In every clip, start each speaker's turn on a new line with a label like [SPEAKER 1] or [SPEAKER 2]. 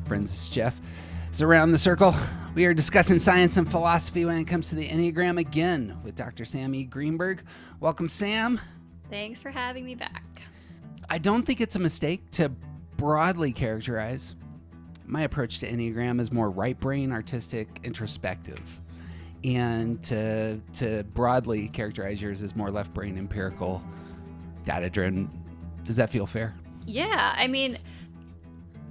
[SPEAKER 1] Friends, it's Jeff. It's Around the Circle. We are discussing science and philosophy when it comes to the Enneagram again with Dr. Sam E. Greenberg. Welcome, Sam.
[SPEAKER 2] Thanks for having me back.
[SPEAKER 1] I don't think it's a mistake to broadly characterize my approach to Enneagram as more right brain, artistic, introspective, and to broadly characterize yours as more left brain, empirical, data driven. Does that feel fair?
[SPEAKER 2] Yeah, I mean,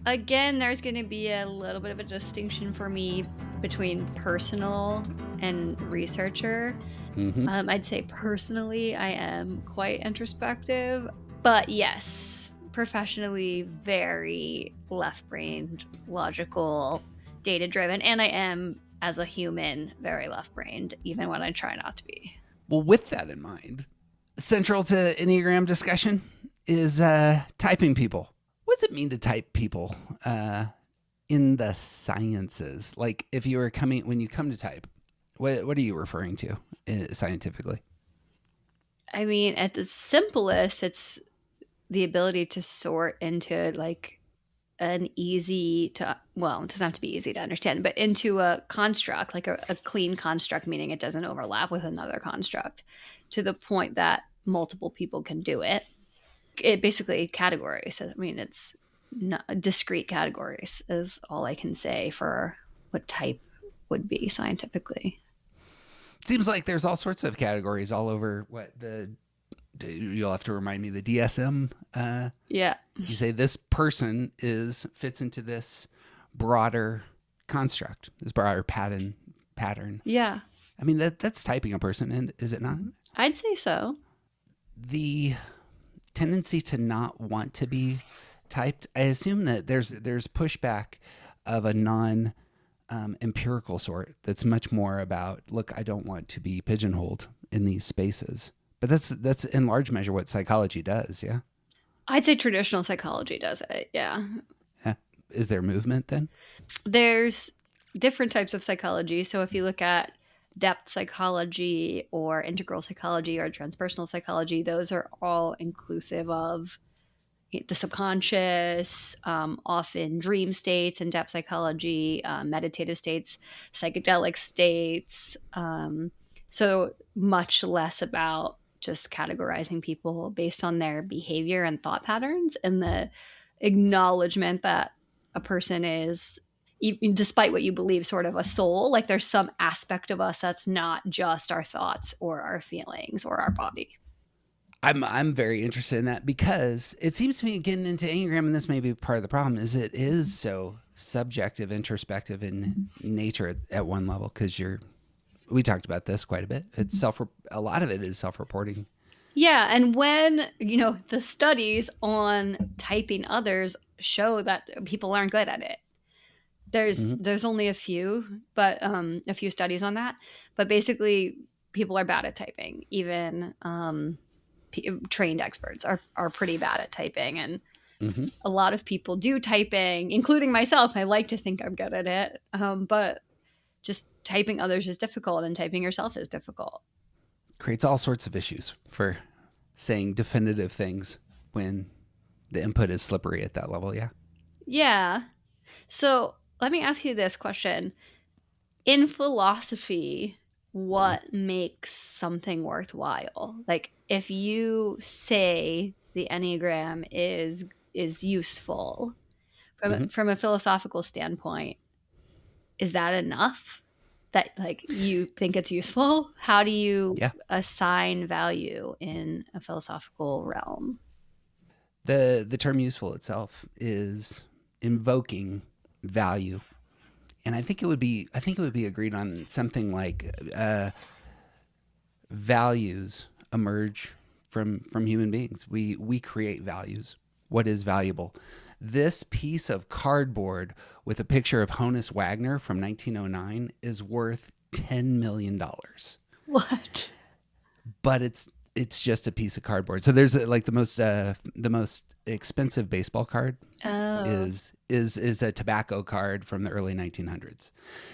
[SPEAKER 2] again, there's going to be a little bit of a distinction for me between personal and researcher.
[SPEAKER 1] Mm-hmm.
[SPEAKER 2] I'd say personally, I am quite introspective, but yes, professionally, very left-brained, logical, data-driven, and I am, as a human, very left-brained, even when I try not to be.
[SPEAKER 1] Well, with that in mind, central to Enneagram discussion is typing people. What does it mean to type people in the sciences? Like, if you were when you come to type, what are you referring to scientifically?
[SPEAKER 2] I mean, at the simplest, it's the ability to sort into like an easy to, well, it doesn't have to be easy to understand, but into a construct, like a clean construct, meaning it doesn't overlap with another construct to the point that multiple people can do it. It basically categories. I mean, it's not discrete categories is all I can say for what type would be scientifically.
[SPEAKER 1] Seems like there's all sorts of categories all over you'll have to remind me, the DSM.
[SPEAKER 2] Yeah.
[SPEAKER 1] You say this person fits into this broader construct, this broader pattern.
[SPEAKER 2] Yeah.
[SPEAKER 1] I mean, that's typing a person, and is it not?
[SPEAKER 2] I'd say so.
[SPEAKER 1] The tendency to not want to be typed, I assume that there's pushback of a non empirical sort that's much more about, look, I don't want to be pigeonholed in these spaces. But that's in large measure what psychology does, yeah?
[SPEAKER 2] I'd say traditional psychology does it, yeah.
[SPEAKER 1] Is there movement then?
[SPEAKER 2] There's different types of psychology. So if you look at depth psychology or integral psychology or transpersonal psychology, those are all inclusive of the subconscious, often dream states in depth psychology, meditative states, psychedelic states. So much less about just categorizing people based on their behavior and thought patterns, and the acknowledgement that a person is, despite what you believe, sort of a soul. Like there's some aspect of us that's not just our thoughts or our feelings or our body.
[SPEAKER 1] I'm very interested in that, because it seems to me getting into Enneagram, and this may be part of the problem, is it is so subjective, introspective in nature at one level, because we talked about this quite a bit. It's a lot of it is self-reporting.
[SPEAKER 2] Yeah, and when, the studies on typing others show that people aren't good at it. There's only a few studies on that, but basically people are bad at typing. Even trained experts are pretty bad at typing, and a lot of people do typing, including myself. I like to think I'm good at it, but just typing others is difficult, and typing yourself is difficult.
[SPEAKER 1] Creates all sorts of issues for saying definitive things when the input is slippery at that level. Yeah.
[SPEAKER 2] Yeah. So let me ask you this question. In philosophy, what makes something worthwhile? Like, if you say the Enneagram is useful from a philosophical standpoint, is that enough that like you think it's useful? How do you assign value in a philosophical realm?
[SPEAKER 1] The term useful itself is invoking value. And I think it would be agreed on something like values emerge from human beings. We create values. What is valuable? This piece of cardboard with a picture of Honus Wagner from 1909 is worth $10 million.
[SPEAKER 2] What?
[SPEAKER 1] But it's it's just a piece of cardboard. So there's the most expensive baseball card
[SPEAKER 2] Oh,
[SPEAKER 1] is a tobacco card from the early 1900s.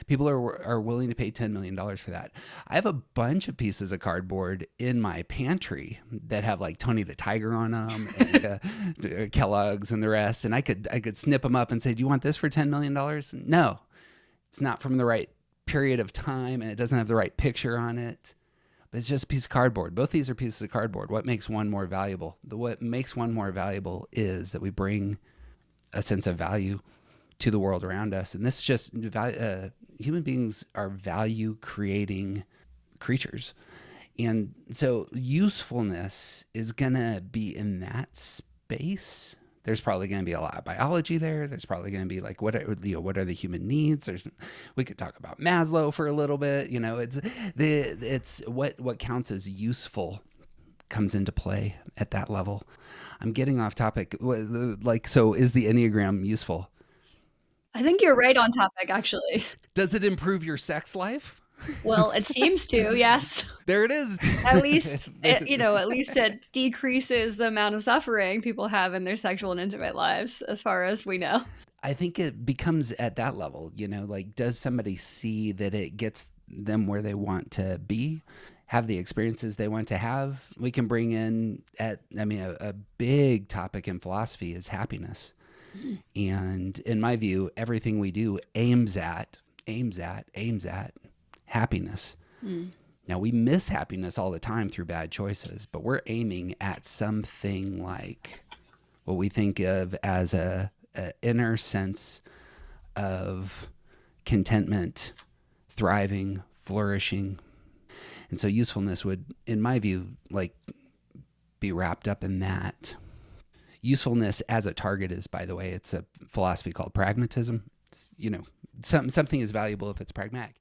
[SPEAKER 1] People are willing to pay $10 million for that. I have a bunch of pieces of cardboard in my pantry that have like Tony the Tiger on them and Kellogg's and the rest. And I could snip them up and say, "Do you want this for $10 million?" No, it's not from the right period of time, and it doesn't have the right picture on it. But it's just a piece of cardboard. Both these are pieces of cardboard. What makes one more valuable? What makes one more valuable is that we bring a sense of value to the world around us. And this is just human beings are value creating creatures. And so usefulness is going to be in that space. There's probably going to be a lot of biology there. There's probably going to be like, what are the human needs? We could talk about Maslow for a little bit. It's what counts as useful comes into play at that level. I'm getting off topic. So is the Enneagram useful?
[SPEAKER 2] I think you're right on topic, actually.
[SPEAKER 1] Does it improve your sex life?
[SPEAKER 2] Well, it seems to, yes.
[SPEAKER 1] There it is.
[SPEAKER 2] At least, at least it decreases the amount of suffering people have in their sexual and intimate lives, as far as we know.
[SPEAKER 1] I think it becomes at that level, like, does somebody see that it gets them where they want to be, have the experiences they want to have? We can bring in a big topic in philosophy is happiness. And in my view, everything we do aims at happiness. Now, we miss happiness all the time through bad choices, but we're aiming at something like what we think of as a inner sense of contentment, thriving, flourishing. And so usefulness would, in my view, like, be wrapped up in that. Usefulness as a target is, by the way, it's a philosophy called pragmatism. Something is valuable if it's pragmatic.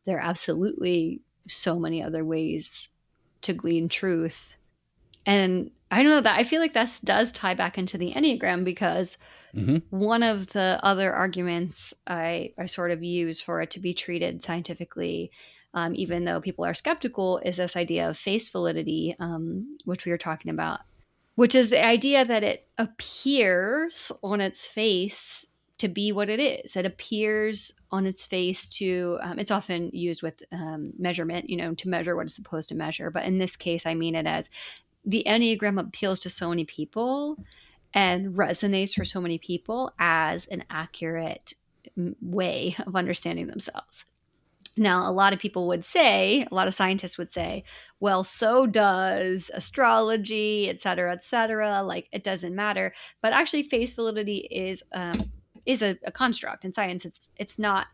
[SPEAKER 2] There are absolutely so many other ways to glean truth. And I don't know that I feel like that does tie back into the Enneagram, because one of the other arguments I sort of use for it to be treated scientifically, even though people are skeptical, is this idea of face validity, which we were talking about, which is the idea that it appears on its face to be what it is. It appears on its face to, it's often used with measurement, to measure what it's supposed to measure. But in this case, I mean it as the Enneagram appeals to so many people and resonates for so many people as an accurate way of understanding themselves. Now, a lot of scientists would say, well, so does astrology, et cetera, like it doesn't matter. But actually, face validity is a construct in science. It's not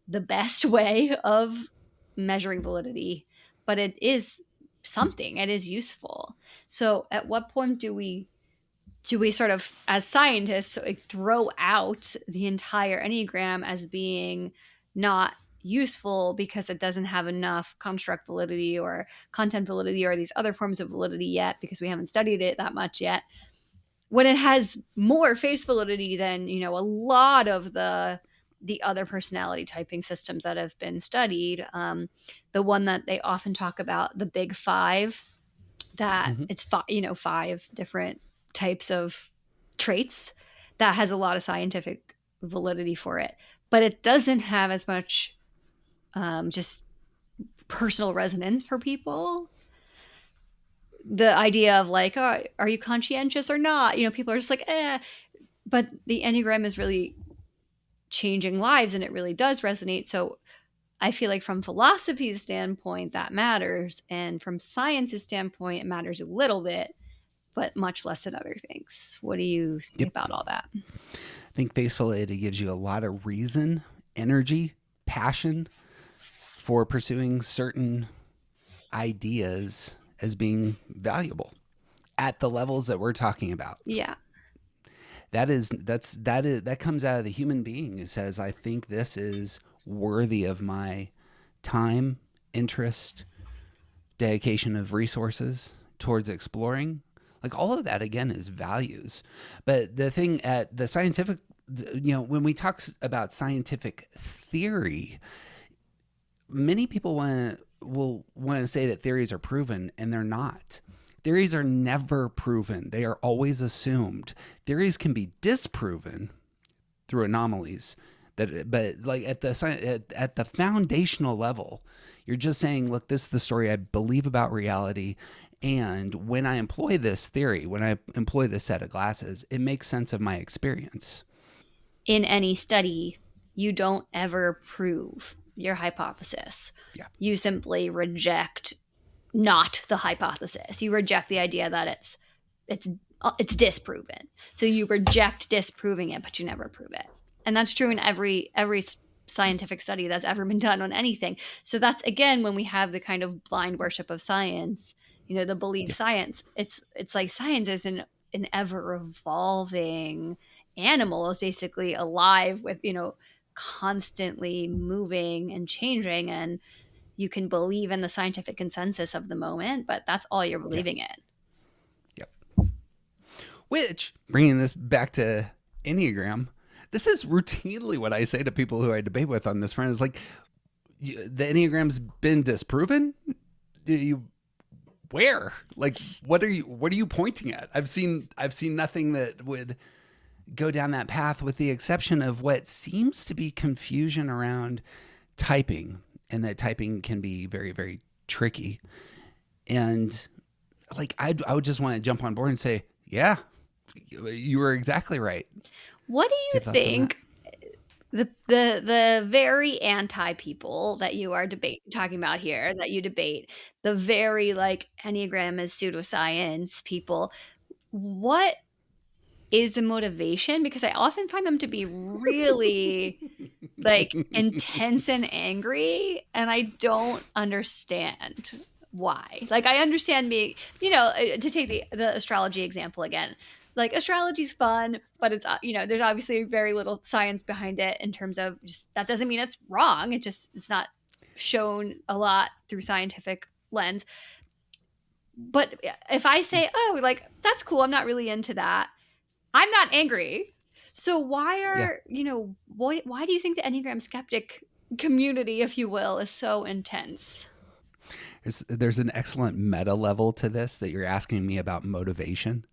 [SPEAKER 2] the best way of measuring validity, but it is something. It is useful. So at what point do we sort of, as scientists, throw out the entire Enneagram as being not useful because it doesn't have enough construct validity or content validity or these other forms of validity yet, because we haven't studied it that much yet, when it has more face validity than a lot of the other personality typing systems that have been studied? The one that they often talk about, the big five, that it's five different types of traits, that has a lot of scientific validity for it, but it doesn't have as much just personal resonance for people. The idea of like, oh, are you conscientious or not? People are just like, but the Enneagram is really changing lives and it really does resonate. So I feel like from philosophy's standpoint, that matters. And from science's standpoint, it matters a little bit, but much less than other things. What do you think about all that?
[SPEAKER 1] I think face validity gives you a lot of reason, energy, passion for pursuing certain ideas as being valuable at the levels that we're talking about.
[SPEAKER 2] Yeah.
[SPEAKER 1] That comes out of the human being who says, I think this is worthy of my time, interest, dedication of resources towards exploring. Like, all of that, again, is values. But the thing at the scientific, when we talk about scientific theory, many people will want to say that theories are proven, and they're not. Theories are never proven, they are always assumed. Theories can be disproven through anomalies. But like at the foundational level, you're just saying, look, this is the story I believe about reality. And when I employ this theory, when I employ this set of glasses, it makes sense of my experience.
[SPEAKER 2] In any study, you don't ever prove your hypothesis.
[SPEAKER 1] Yeah.
[SPEAKER 2] You simply reject not the hypothesis. You reject the idea that it's disproven. So you reject disproving it, but you never prove it. And that's true in every scientific study that's ever been done on anything. So that's again when we have the kind of blind worship of science, the belief science. It's like science is an ever evolving animal, is basically alive with, constantly moving and changing, and you can believe in the scientific consensus of the moment, but that's all you're believing in.
[SPEAKER 1] Yep. Which, bringing this back to Enneagram, this is routinely what I say to people who I debate with on this front is like, the Enneagram's been disproven? Where? Like, what are you pointing at? I've seen nothing that would go down that path, with the exception of what seems to be confusion around typing, and that typing can be very, very tricky. And like, I would just want to jump on board and say, yeah, you were exactly right.
[SPEAKER 2] What do you think the very anti people that you are talking about here, that you debate, the very like Enneagram is pseudoscience people, what is the motivation? Because I often find them to be really like intense and angry, and I don't understand why. Like, I understand being, to take the astrology example again. Like, astrology's fun, but it's, there's obviously very little science behind it in terms of just, that doesn't mean it's wrong. It's not shown a lot through scientific lens. But if I say, oh, like, that's cool, I'm not really into that, I'm not angry. So why why do you think the Enneagram skeptic community, if you will, is so intense?
[SPEAKER 1] There's an excellent meta level to this, that you're asking me about motivation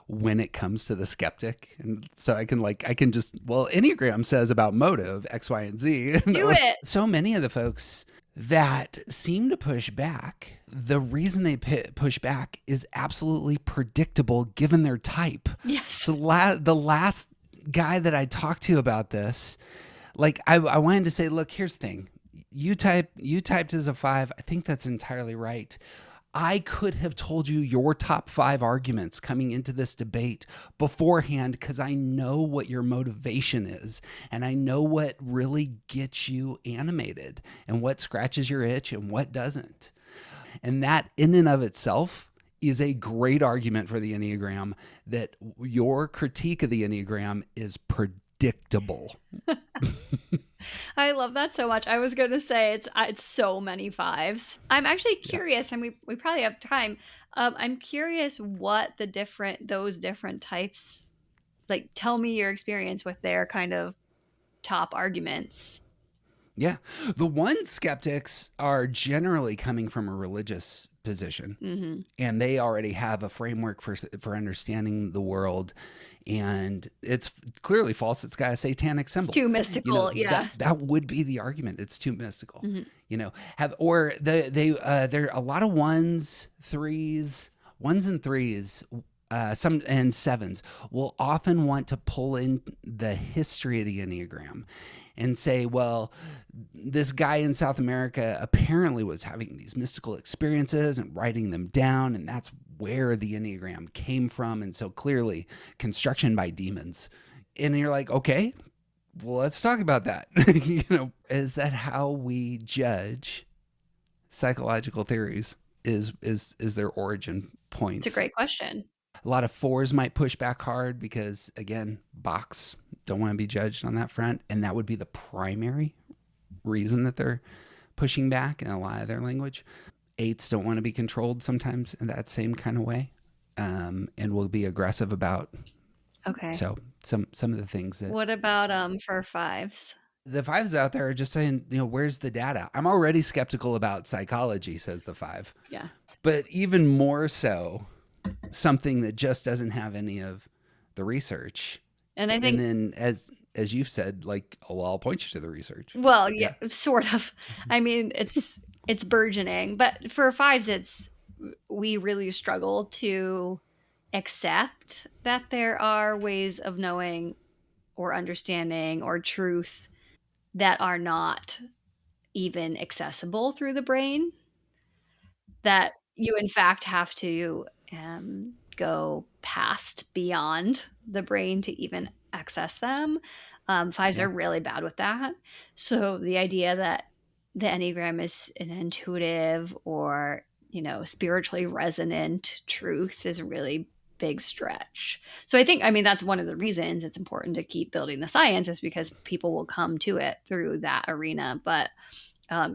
[SPEAKER 1] when it comes to the skeptic. And so I can just, well, Enneagram says about motive X, Y, and Z.
[SPEAKER 2] Do it.
[SPEAKER 1] So many of the folks that seem to push back, the reason they push back is absolutely predictable given their type.
[SPEAKER 2] Yes.
[SPEAKER 1] So the last guy that I talked to about this, like, I wanted to say, look, here's the thing. You typed as a 5. I think that's entirely right. I could have told you your top 5 arguments coming into this debate beforehand, because I know what your motivation is, and I know what really gets you animated, and what scratches your itch and what doesn't. And that in and of itself is a great argument for the Enneagram, that your critique of the Enneagram is predictable.
[SPEAKER 2] I love that so much. I was going to say it's so many 5s. I'm actually curious, and we probably have time. I'm curious what those different types, like, tell me your experience with their kind of top arguments.
[SPEAKER 1] Yeah. The one skeptics are generally coming from a religious position,
[SPEAKER 2] Mm-hmm.
[SPEAKER 1] and they already have a framework for understanding the world. And it's clearly false. It's got a satanic symbol.
[SPEAKER 2] It's too mystical.
[SPEAKER 1] That would be the argument. It's too mystical.
[SPEAKER 2] Mm-hmm.
[SPEAKER 1] There are a lot of ones and threes, some and 7s will often want to pull in the history of the Enneagram and say, well, this guy in South America apparently was having these mystical experiences and writing them down, and that's where the Enneagram came from. And so clearly construction by demons. And you're like, okay, well, let's talk about that. Is that how we judge psychological theories? Is their origin points?
[SPEAKER 2] It's a great question.
[SPEAKER 1] A lot of 4s might push back hard because, again, box, don't want to be judged on that front. And that would be the primary reason that they're pushing back in a lot of their language. 8s don't want to be controlled sometimes in that same kind of way, and will be aggressive about.
[SPEAKER 2] Okay.
[SPEAKER 1] So some of the things that.
[SPEAKER 2] What about for 5s?
[SPEAKER 1] The 5s out there are just saying, where's the data? I'm already skeptical about psychology, says the 5.
[SPEAKER 2] Yeah.
[SPEAKER 1] but even more so, something that just doesn't have any of the research.
[SPEAKER 2] And I
[SPEAKER 1] And
[SPEAKER 2] think,
[SPEAKER 1] then as you've said, like, oh, well, I'll point you to the research.
[SPEAKER 2] well, yeah,
[SPEAKER 1] Yeah.
[SPEAKER 2] sort of. I mean, it's burgeoning, but for fives, it's we really struggle to accept that there are ways of knowing or understanding or truth that are not even accessible through the brain, that you in fact have to go past beyond the brain to even access them. Fives
[SPEAKER 1] Yeah.
[SPEAKER 2] are really bad with that. So the idea that the Enneagram is an intuitive or, spiritually resonant truth is a really big stretch. So I think, I mean, that's one of the reasons it's important to keep building the science, is because people will come to it through that arena. But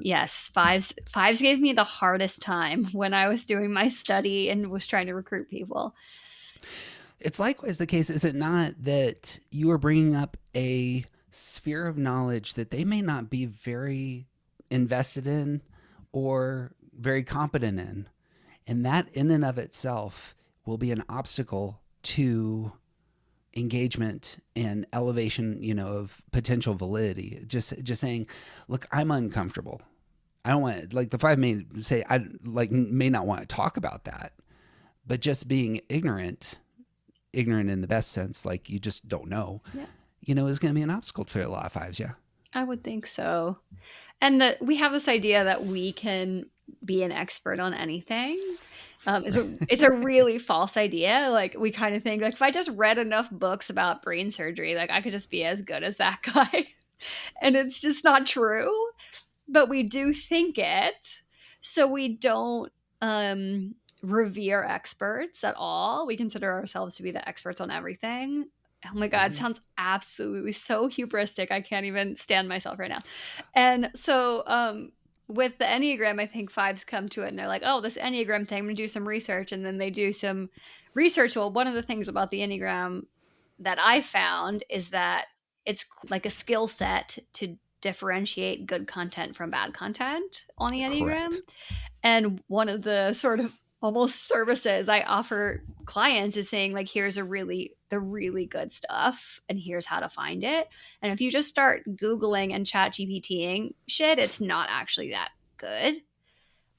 [SPEAKER 2] yes, fives gave me the hardest time when I was doing my study and was trying to recruit people.
[SPEAKER 1] It's likewise the case, is it not, that you are bringing up a sphere of knowledge that they may not be very invested in or very competent in? And that in and of itself will be an obstacle to engagement and elevation, of potential validity. Just saying, look, I'm uncomfortable. I don't want, like, the five may say, I like may not want to talk about that, but just being ignorant in the best sense, like you just don't know,
[SPEAKER 2] Yeah,
[SPEAKER 1] is going to be an obstacle for a lot of fives. Yeah.
[SPEAKER 2] I would think so. And that we have this idea that we can be an expert on anything. It's a really false idea. Like, we kind of think, like, if I just read enough books about brain surgery, like I could just be as good as that guy. And it's just not true. But we do think it. So we don't revere experts at all. We consider ourselves to be the experts on everything. Oh my God, it
[SPEAKER 1] Mm-hmm.
[SPEAKER 2] sounds absolutely so hubristic. I can't even stand myself right now. And so with the Enneagram, I think fives come to it and they're like, oh, this Enneagram thing, I'm going to do some research. And then they do some research. Well, one of the things about the Enneagram that I found is that it's like a skill set to differentiate good content from bad content on the Enneagram.
[SPEAKER 1] Correct.
[SPEAKER 2] And one of the sort of almost services I offer clients is saying, like, here's the really good stuff and here's how to find it. And if you just start Googling and chat GPTing shit, it's not actually that good.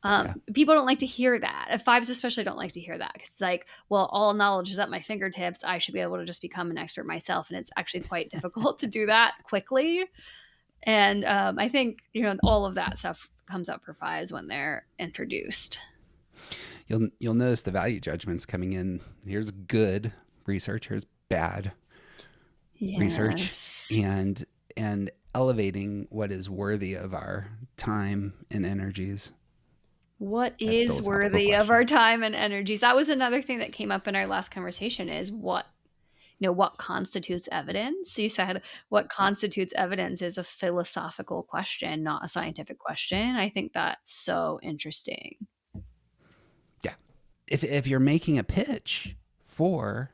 [SPEAKER 1] Yeah.
[SPEAKER 2] People don't like to hear that. Fives especially don't like to hear that, because it's like, well, all knowledge is at my fingertips. I should be able to just become an expert myself. And it's actually quite difficult to do that quickly. And I think, all of that stuff comes up for fives when they're introduced.
[SPEAKER 1] You'll notice the value judgments coming in. Here's good research. Here's bad research,
[SPEAKER 2] Yes.
[SPEAKER 1] and elevating what is worthy of our time and energies.
[SPEAKER 2] What
[SPEAKER 1] That's a
[SPEAKER 2] is
[SPEAKER 1] philosophical
[SPEAKER 2] worthy of
[SPEAKER 1] question.
[SPEAKER 2] our time and energies? That was another thing that came up in our last conversation, is what constitutes evidence. You said what constitutes evidence is a philosophical question, not a scientific question. I think that's so interesting.
[SPEAKER 1] Yeah. If you're making a pitch for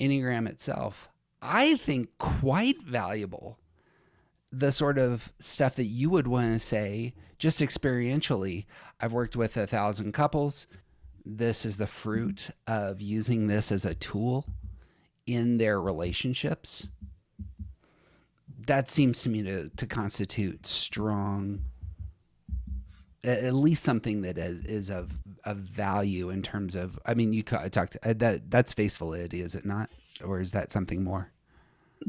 [SPEAKER 1] Enneagram itself, I think quite valuable, the sort of stuff that you would want to say just experientially. I've worked with 1,000 couples. This is the fruit of using this as a tool in their relationships. That seems to me to constitute strong, at least something that is of value in terms of, I mean, you talked, that's face validity, is it not? Or is that something more?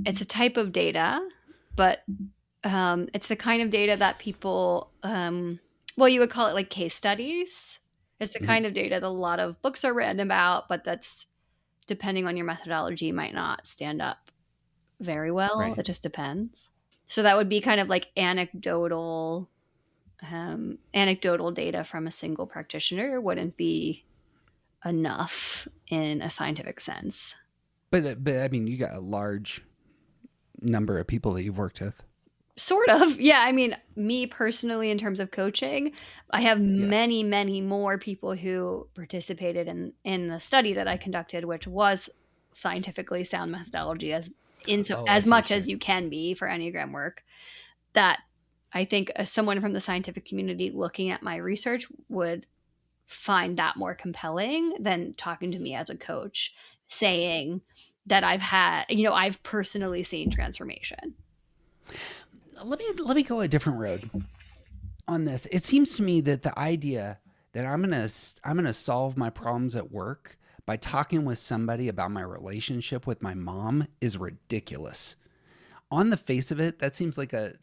[SPEAKER 2] It's a type of data, but it's the kind of data that people, well, you would call it like case studies. It's the
[SPEAKER 1] Mm-hmm.
[SPEAKER 2] kind of data that a lot of books are written about, but that's, depending on your methodology, might not stand up very well.
[SPEAKER 1] Right.
[SPEAKER 2] It just depends. So that would be kind of like anecdotal data from a single practitioner wouldn't be enough in a scientific sense.
[SPEAKER 1] But I mean, you got a large number of people that you've worked with.
[SPEAKER 2] Sort of. Yeah. I mean, me personally, in terms of coaching, I have
[SPEAKER 1] Yeah.
[SPEAKER 2] many, many more people who participated in the study that I conducted, which was scientifically sound methodology,
[SPEAKER 1] Oh, I
[SPEAKER 2] as
[SPEAKER 1] see
[SPEAKER 2] much
[SPEAKER 1] what you
[SPEAKER 2] as
[SPEAKER 1] mean.
[SPEAKER 2] you can be for Enneagram work. That I think, someone from the scientific community looking at my research would find that more compelling than talking to me as a coach saying that I've personally seen transformation.
[SPEAKER 1] Let me go a different road on this. It seems to me that the idea that I'm gonna solve my problems at work by talking with somebody about my relationship with my mom is ridiculous. On the face of it, that seems like a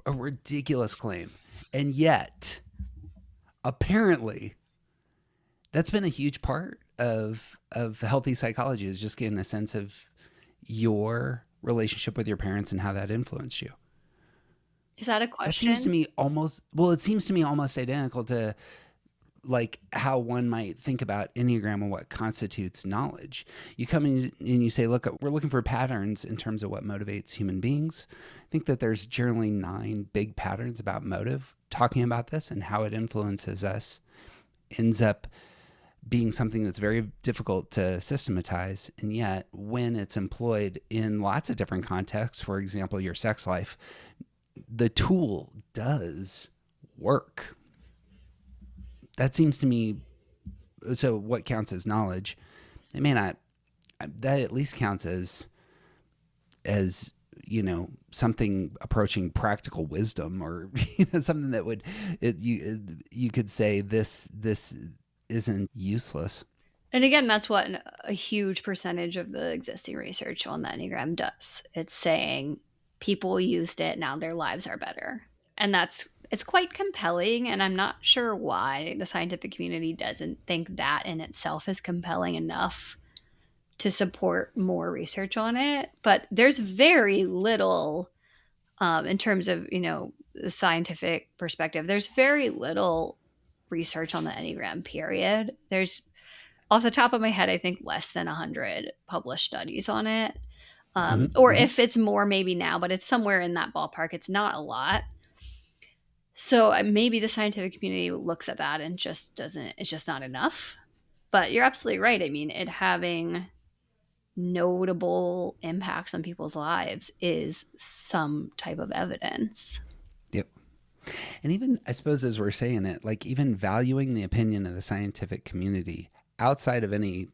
[SPEAKER 1] ridiculous claim, and yet apparently that's been a huge part of healthy psychology, is just getting a sense of your relationship with your parents and how that influenced you.
[SPEAKER 2] Is that a
[SPEAKER 1] That seems to
[SPEAKER 2] question?
[SPEAKER 1] me almost, well, it seems to me almost identical to like how one might think about Enneagram and what constitutes knowledge. You come in and you say, look, we're looking for patterns in terms of what motivates human beings. I think that there's generally 9 big patterns about motive. Talking about this and how it influences us ends up being something that's very difficult to systematize. And yet, when it's employed in lots of different contexts, for example, your sex life, the tool does work. That seems to me, so what counts as knowledge? It may not, that at least counts as something approaching practical wisdom, or something that would you could say this isn't useless.
[SPEAKER 2] And again, that's what a huge percentage of the existing research on the Enneagram does. It's saying people used it, now their lives are better. And it's quite compelling. And I'm not sure why the scientific community doesn't think that in itself is compelling enough to support more research on it. But there's very little, in terms of, the scientific perspective, there's very little research on the Enneagram, period. There's, off the top of my head, I think less than 100 published studies on it. Or
[SPEAKER 1] Mm-hmm.
[SPEAKER 2] if it's more, maybe now, but it's somewhere in that ballpark. It's not a lot. So maybe the scientific community looks at that and just doesn't, it's just not enough. But you're absolutely right. I mean, it having notable impacts on people's lives is some type of evidence.
[SPEAKER 1] Yep. And even, I suppose, as we're saying it, like even valuing the opinion of the scientific community outside of any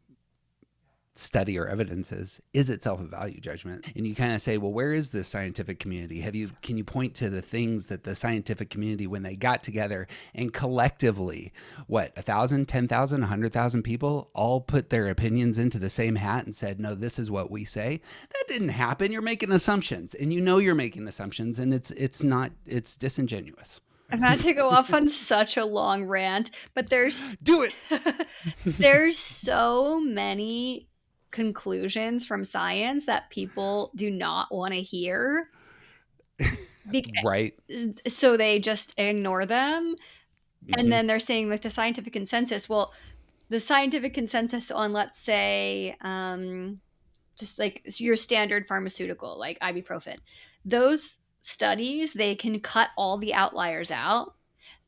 [SPEAKER 1] study or evidences is itself a value judgment. And you kind of say, well, where is this scientific community? Can you point to the things that the scientific community, when they got together and collectively, 1,000, 10,000, 100,000 people all put their opinions into the same hat and said, no, this is what we say? That didn't happen. You're making assumptions, and you're making assumptions, and it's disingenuous.
[SPEAKER 2] I'm about to go off on such a long rant, but
[SPEAKER 1] Do it.
[SPEAKER 2] there's so many conclusions from science that people do not want to hear.
[SPEAKER 1] Right.
[SPEAKER 2] So they just ignore them. And
[SPEAKER 1] Mm-hmm.
[SPEAKER 2] then they're saying like the scientific consensus. Well, the scientific consensus on, let's say, just like your standard pharmaceutical, like ibuprofen, those studies, they can cut all the outliers out.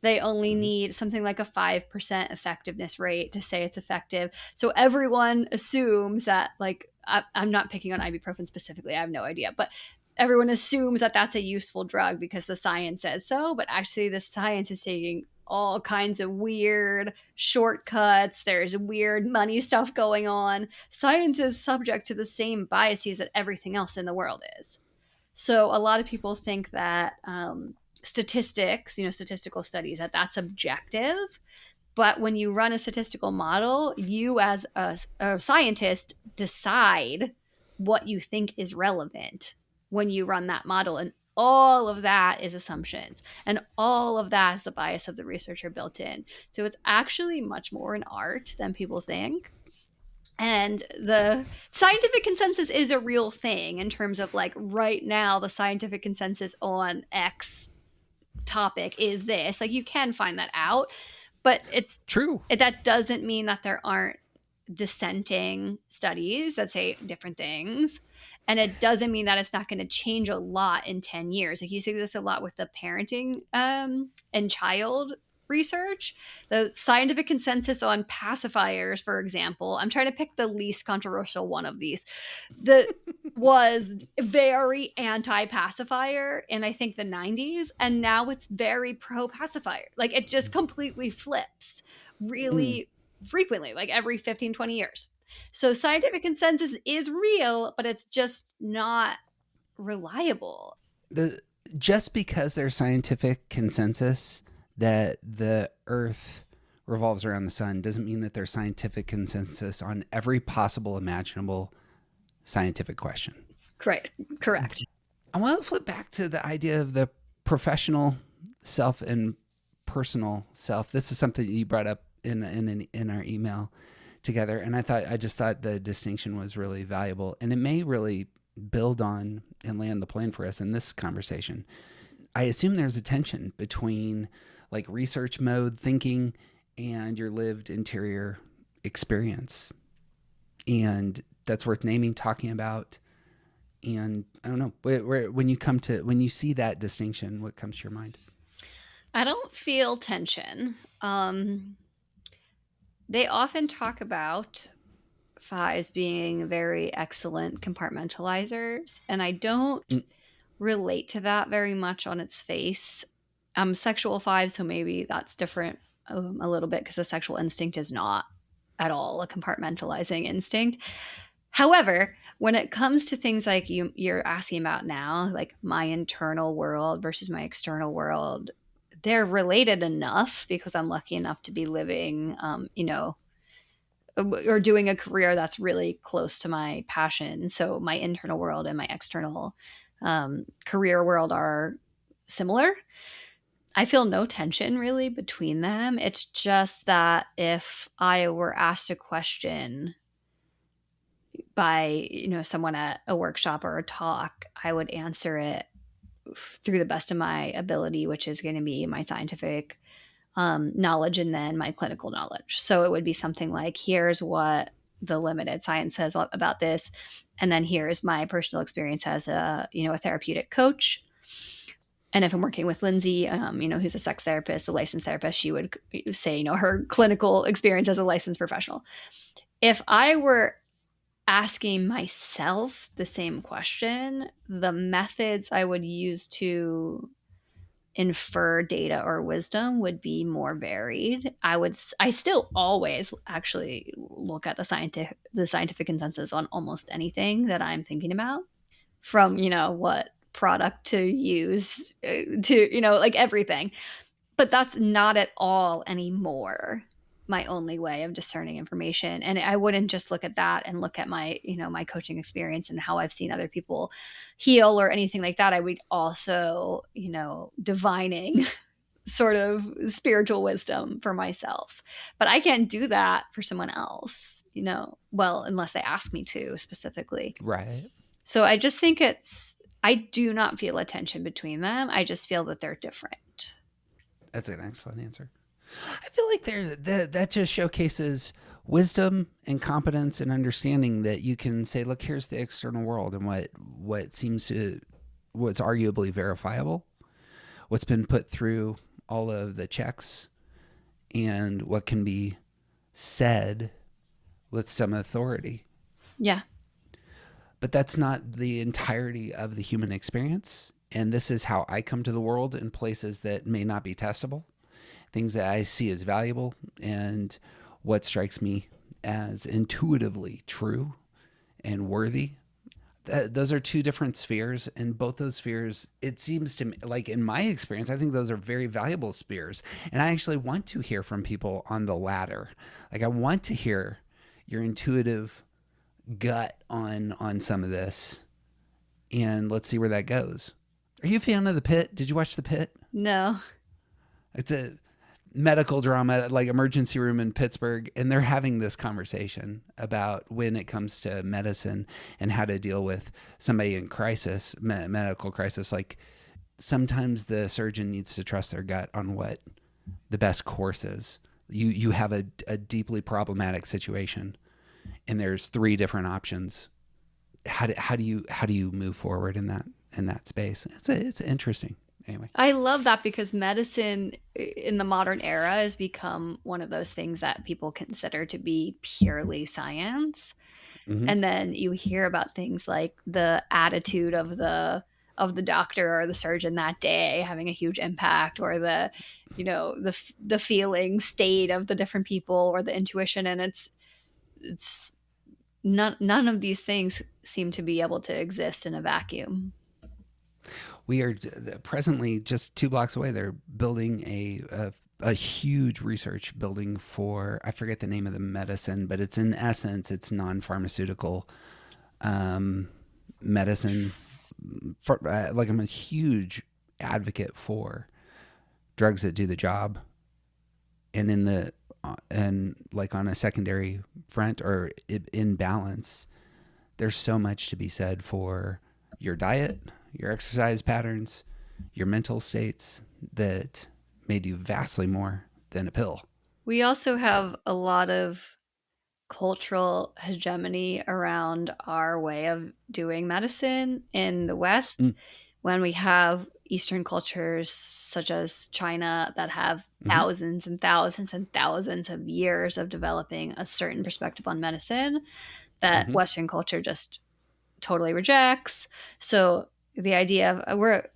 [SPEAKER 2] They only
[SPEAKER 1] Mm-hmm.
[SPEAKER 2] need something like a 5% effectiveness rate to say it's effective. So everyone assumes that, like, I'm not picking on ibuprofen specifically, I have no idea, but everyone assumes that that's a useful drug because the science says so. But actually, the science is taking all kinds of weird shortcuts. There's weird money stuff going on. Science is subject to the same biases that everything else in the world is. So a lot of people think that statistics, statistical studies, that that's objective. But when you run a statistical model, you as a scientist decide what you think is relevant when you run that model. And all of that is assumptions. And all of that is the bias of the researcher built in. So it's actually much more an art than people think. And the scientific consensus is a real thing in terms of, like, right now, the scientific consensus on X topic is this. Like, you can find that out, but
[SPEAKER 1] True.
[SPEAKER 2] that doesn't mean that there aren't dissenting studies that say different things. And it doesn't mean that it's not going to change a lot in 10 years. Like, you see this a lot with the parenting and child research. The scientific consensus on pacifiers, for example, I'm trying to pick the least controversial one of these, was very anti-pacifier in, I think, the 90s, and now it's very pro-pacifier. Like, it just completely flips.
[SPEAKER 1] Mm.
[SPEAKER 2] really frequently, like every 15, 20 years. So scientific consensus is real, but it's just not reliable.
[SPEAKER 1] The just because there's scientific consensus that the Earth revolves around the sun doesn't mean that there's scientific consensus on every possible imaginable scientific question.
[SPEAKER 2] Correct.
[SPEAKER 1] I want to flip back to the idea of the professional self and personal self. This is something you brought up in our email together, and I just thought the distinction was really valuable, and it may really build on and land the plane for us in this conversation. I assume there's a tension between like research mode thinking and your lived interior experience, and that's worth naming, talking about. And I don't know, when you see that distinction, what comes to your mind?
[SPEAKER 2] I don't feel tension. They often talk about fives being very excellent compartmentalizers, and I don't
[SPEAKER 1] Mm.
[SPEAKER 2] relate to that very much on its face. I'm sexual five, so maybe that's different a little bit because the sexual instinct is not at all a compartmentalizing instinct. However, when it comes to things like you're asking about now, like my internal world versus my external world, they're related enough because I'm lucky enough to be living, or doing a career that's really close to my passion. So my internal world and my external career world are similar. I feel no tension really between them. It's just that if I were asked a question by someone at a workshop or a talk, I would answer it through the best of my ability, which is going to be my scientific knowledge and then my clinical knowledge. So it would be something like, here's what the limited science says about this, and then here's my personal experience as a therapeutic coach. And if I'm working with Lindsay, who's a sex therapist, a licensed therapist, she would say, her clinical experience as a licensed professional. If I were asking myself the same question, the methods I would use to infer data or wisdom would be more varied. I still always actually look at the scientific consensus on almost anything that I'm thinking about, from what product to use to like everything. But that's not at all anymore my only way of discerning information. And I wouldn't just look at that and look at my coaching experience and how I've seen other people heal or anything like that. I would also, divining sort of spiritual wisdom for myself. But I can't do that for someone else, well, unless they ask me to specifically.
[SPEAKER 1] Right.
[SPEAKER 2] So I just think I do not feel a tension between them. I just feel that they're different.
[SPEAKER 1] That's an excellent answer. I feel like that just showcases wisdom and competence and understanding that you can say, look, here's the external world and what's arguably verifiable, what's been put through all of the checks, and what can be said with some authority.
[SPEAKER 2] Yeah.
[SPEAKER 1] But that's not the entirety of the human experience. And this is how I come to the world in places that may not be testable, things that I see as valuable, and what strikes me as intuitively true and worthy. Those are two different spheres, and both those spheres, it seems to me, like in my experience, I think those are very valuable spheres. And I actually want to hear from people on the latter. Like I want to hear your intuitive gut on some of this, and let's see where that goes. Are you a fan of The Pit? Did you watch The Pit?
[SPEAKER 2] No.
[SPEAKER 1] It's a medical drama, like emergency room in Pittsburgh, and they're having this conversation about when it comes to medicine and how to deal with somebody in crisis, medical crisis. Like sometimes the surgeon needs to trust their gut on what the best course is. You have a deeply problematic situation, and there's three different options. How do you move forward in that space? It's interesting. Anyway,
[SPEAKER 2] I love that because medicine in the modern era has become one of those things that people consider to be purely science.
[SPEAKER 1] mm-hmm.
[SPEAKER 2] And then you hear about things like the attitude of the doctor or the surgeon that day having a huge impact, or the, you know, the feeling state of the different people, or the intuition. And it's none of these things seem to be able to exist in a vacuum.
[SPEAKER 1] We are presently just 2 blocks away. They're building a huge research building for, I forget the name of the medicine, but it's in essence, it's non-pharmaceutical medicine. Like, I'm a huge advocate for drugs that do the job, and like on a secondary front or in balance, there's so much to be said for your diet, your exercise patterns, your mental states that may do vastly more than a pill.
[SPEAKER 2] We also have a lot of cultural hegemony around our way of doing medicine in the West, when we have Eastern cultures such as China that have thousands and thousands and thousands of years of developing a certain perspective on medicine that Western culture just totally rejects. So the idea of, we're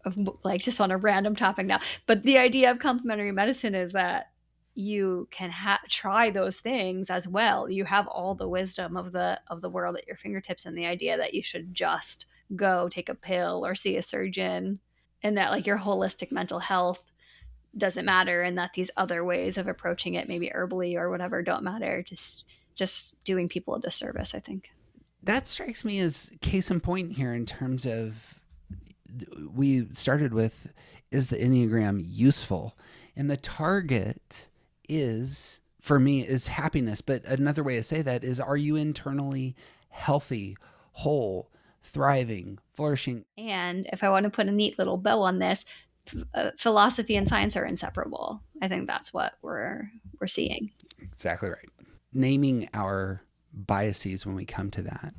[SPEAKER 2] like just on a random topic now, but the idea of complementary medicine is that you can try those things as well. You have all the wisdom of the world at your fingertips, and the idea that you should just go take a pill or see a surgeon, and that like your holistic mental health doesn't matter, and that these other ways of approaching it, maybe herbally or whatever, don't matter. Just doing people a disservice, I think.
[SPEAKER 1] That strikes me as case in point here, in terms of, we started with, is the Enneagram useful? And the target is, for me, is happiness. But another way to say that is, are you internally healthy, whole, thriving, flourishing?
[SPEAKER 2] And if I want to put a neat little bow on this, philosophy and science are inseparable. I think that's what we're seeing.
[SPEAKER 1] Exactly right. Naming our biases when we come to that.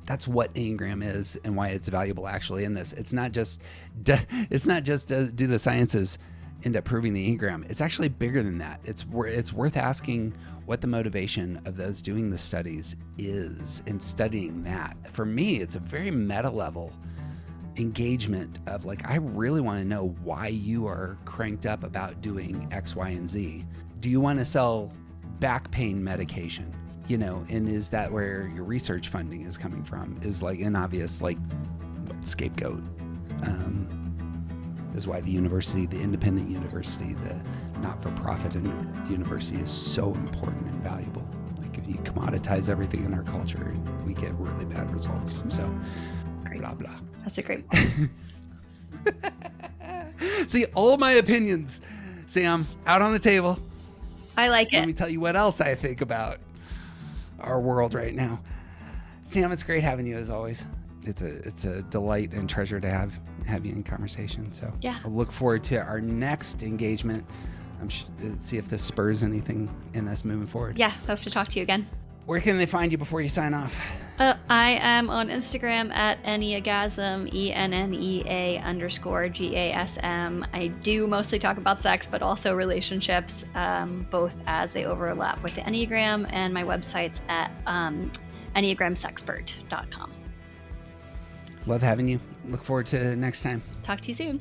[SPEAKER 1] That's what Enneagram is, and why it's valuable actually in this. It's not just do the sciences end up proving the Enneagram. It's actually bigger than that. It's worth asking what the motivation of those doing the studies is, and studying that. For me, it's a very meta level engagement of like, I really want to know why you are cranked up about doing X, Y, and Z. Do you want to sell back pain medication? You know, and is that where your research funding is coming from? Is like an obvious scapegoat. Is why the university, the independent university, the not-for-profit university is so important and valuable. Like, if you commoditize everything in our culture, we get really bad results. So,
[SPEAKER 2] great.
[SPEAKER 1] Blah, blah.
[SPEAKER 2] That's a great point.
[SPEAKER 1] See, all my opinions, Sam, out on the table.
[SPEAKER 2] I like it.
[SPEAKER 1] Let me tell you what else I think about our world right now. Sam, it's great having you as always. It's a delight and treasure to have you in conversation. So
[SPEAKER 2] yeah,
[SPEAKER 1] I'll look forward to our next engagement. See if this spurs anything in us moving forward.
[SPEAKER 2] Yeah, hope to talk to you again.
[SPEAKER 1] Where can they find you before you sign off?
[SPEAKER 2] I am on Instagram at Enneagasm, ENNEA_GASM. I do mostly talk about sex, but also relationships, both as they overlap with the Enneagram, and my website's at EnneagramSexpert.com.
[SPEAKER 1] Love having you. Look forward to next time.
[SPEAKER 2] Talk to you soon.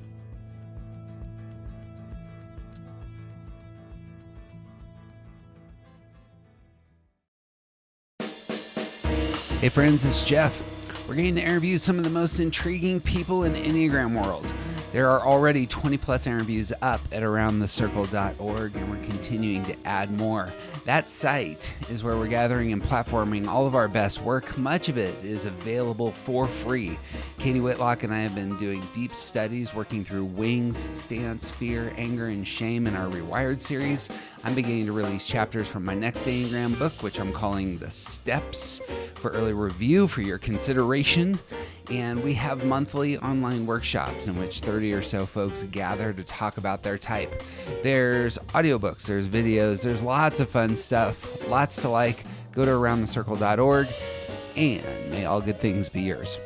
[SPEAKER 1] Hey friends, it's Jeff. We're getting to interview some of the most intriguing people in the Enneagram world. There are already 20 plus interviews up at aroundthecircle.org, and we're continuing to add more. That site is where we're gathering and platforming all of our best work. Much of it is available for free. Katie Whitlock and I have been doing deep studies working through wings, stance, fear, anger, and shame in our Rewired series. I'm beginning to release chapters from my next Enneagram book, which I'm calling The Steps, for early review for your consideration. And we have monthly online workshops in which 30 or so folks gather to talk about their type. There's audiobooks, there's videos, there's lots of fun stuff, lots to like. Go to aroundthecircle.org, and may all good things be yours.